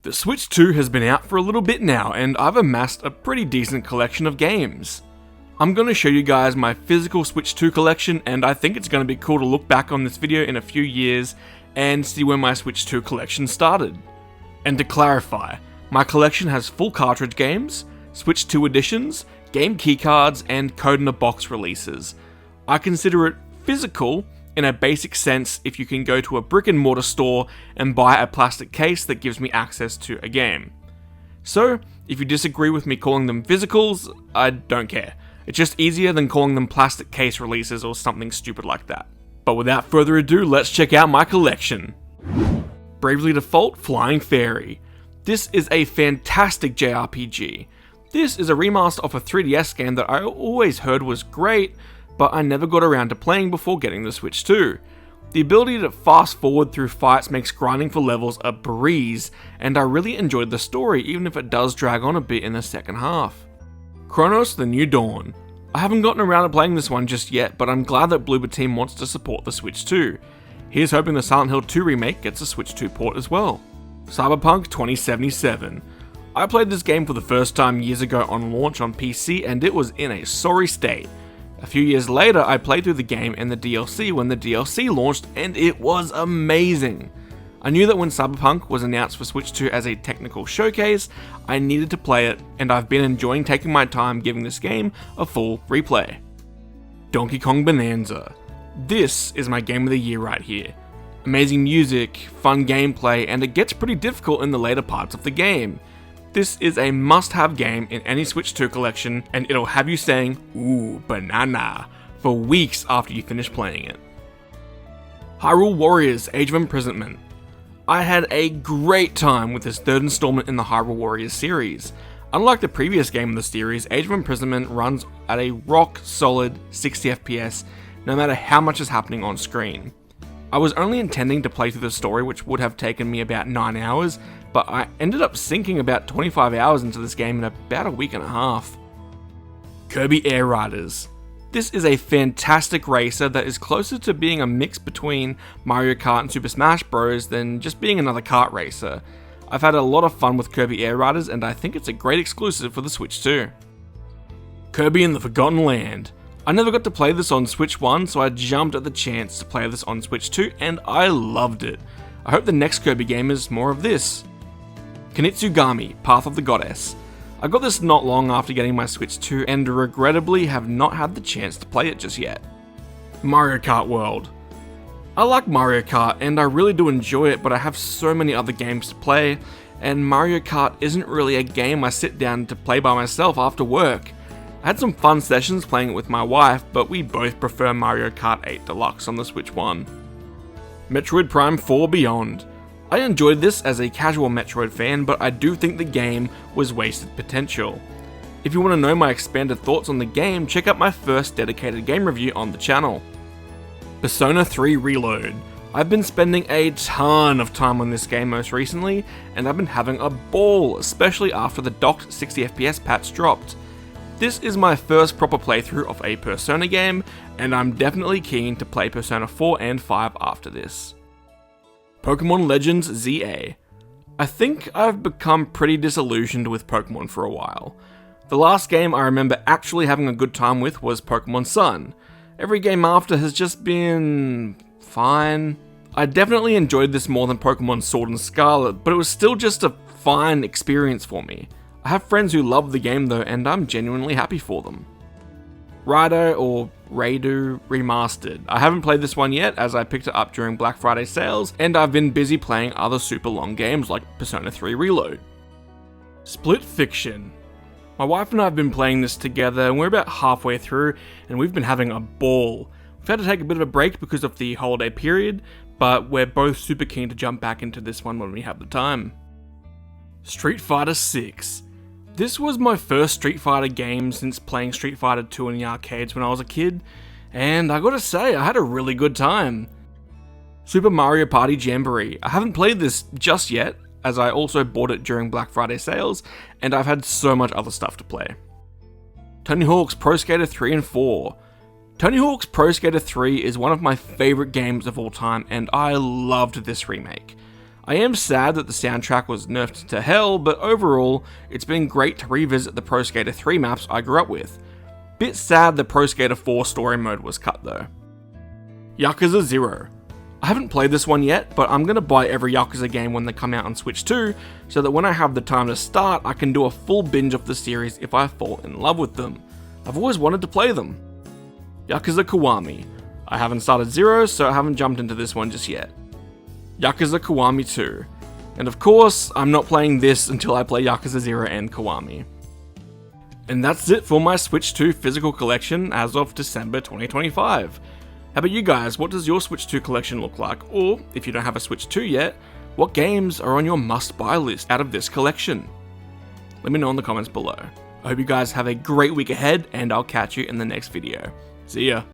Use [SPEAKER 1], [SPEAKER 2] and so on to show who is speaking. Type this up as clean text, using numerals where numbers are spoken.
[SPEAKER 1] The Switch 2 has been out for a little bit now, and I've amassed a pretty decent collection of games. I'm going to show you guys my physical Switch 2 collection, and I think it's going to be cool to look back on this video in a few years and see where my Switch 2 collection started. And to clarify, my collection has full cartridge games, Switch 2 editions, game keycards, and code-in-a-box releases. I consider it physical in a basic sense if you can go to a brick and mortar store and buy a plastic case that gives me access to a game. So, if you disagree with me calling them physicals, I don't care. It's just easier than calling them plastic case releases or something stupid like that. But without further ado, let's check out my collection. Bravely Default Flying Fairy. This is a fantastic JRPG. This is a remaster of a 3DS game that I always heard was great, but I never got around to playing before getting the Switch 2. The ability to fast forward through fights makes grinding for levels a breeze, and I really enjoyed the story even if it does drag on a bit in the second half. Chronos: The New Dawn. I haven't gotten around to playing this one just yet, but I'm glad that Bloober Team wants to support the Switch 2. Here's hoping the Silent Hill 2 remake gets a Switch 2 port as well. Cyberpunk 2077. I played this game for the first time years ago on launch on PC, and it was in a sorry state. A few years later, I played through the game and the DLC when the DLC launched, and it was amazing. I knew that when Cyberpunk was announced for Switch 2 as a technical showcase, I needed to play it, and I've been enjoying taking my time giving this game a full replay. Donkey Kong Bonanza. This is my game of the year right here. Amazing music, fun gameplay, and it gets pretty difficult in the later parts of the game. This is a must-have game in any Switch 2 collection, and it'll have you saying, "Ooh, banana," for weeks after you finish playing it. Hyrule Warriors: Age of Imprisonment. I had a great time with this third installment in the Hyrule Warriors series. Unlike the previous game in the series, Age of Imprisonment runs at a rock-solid 60 FPS, no matter how much is happening on screen. I was only intending to play through the story, which would have taken me about 9 hours, but I ended up sinking about 25 hours into this game in about a week and a half. Kirby Air Riders. This is a fantastic racer that is closer to being a mix between Mario Kart and Super Smash Bros. Than just being another kart racer. I've had a lot of fun with Kirby Air Riders, and I think it's a great exclusive for the Switch 2. Kirby and the Forgotten Land. I never got to play this on Switch 1, so I jumped at the chance to play this on Switch 2, and I loved it. I hope the next Kirby game is more of this. Kunitsugami: Path of the Goddess. I got this not long after getting my Switch 2, and regrettably have not had the chance to play it just yet. Mario Kart World. I like Mario Kart, and I really do enjoy it, but I have so many other games to play, and Mario Kart isn't really a game I sit down to play by myself after work. I had some fun sessions playing it with my wife, but we both prefer Mario Kart 8 Deluxe on the Switch 1. Metroid Prime 4 Beyond. I enjoyed this as a casual Metroid fan, but I do think the game was wasted potential. If you want to know my expanded thoughts on the game, check out my first dedicated game review on the channel. Persona 3 Reload. I've been spending a ton of time on this game most recently, and I've been having a ball, especially after the docked 60 FPS patch dropped. This is my first proper playthrough of a Persona game, and I'm definitely keen to play Persona 4 and 5 after this. Pokemon Legends ZA. I think I've become pretty disillusioned with Pokemon for a while. The last game I remember actually having a good time with was Pokemon Sun. Every game after has just been fine. I definitely enjoyed this more than Pokemon Sword and Scarlet, but it was still just a fine experience for me. I have friends who love the game though, and I'm genuinely happy for them. Raido or Raidu Remastered. I haven't played this one yet as I picked it up during Black Friday sales, and I've been busy playing other super long games like Persona 3 Reload. Split Fiction. My wife and I have been playing this together, and we're about halfway through, and we've been having a ball. We've had to take a bit of a break because of the holiday period, but we're both super keen to jump back into this one when we have the time. Street Fighter 6. This was my first Street Fighter game since playing Street Fighter 2 in the arcades when I was a kid, and I gotta say, I had a really good time. Super Mario Party Jamboree. I haven't played this just yet, as I also bought it during Black Friday sales, and I've had so much other stuff to play. Tony Hawk's Pro Skater 3 and 4. Tony Hawk's Pro Skater 3 is one of my favourite games of all time, and I loved this remake. I am sad that the soundtrack was nerfed to hell, but overall, it's been great to revisit the Pro Skater 3 maps I grew up with. Bit sad the Pro Skater 4 story mode was cut though. Yakuza 0. I haven't played this one yet, but I'm gonna buy every Yakuza game when they come out on Switch 2, so that when I have the time to start, I can do a full binge of the series if I fall in love with them. I've always wanted to play them. Yakuza Kiwami. I haven't started 0, so I haven't jumped into this one just yet. Yakuza Kiwami 2. And of course, I'm not playing this until I play Yakuza 0 and Kiwami. And that's it for my Switch 2 physical collection as of December 2025. How about you guys? What does your Switch 2 collection look like? Or, if you don't have a Switch 2 yet, what games are on your must-buy list out of this collection? Let me know in the comments below. I hope you guys have a great week ahead, and I'll catch you in the next video. See ya!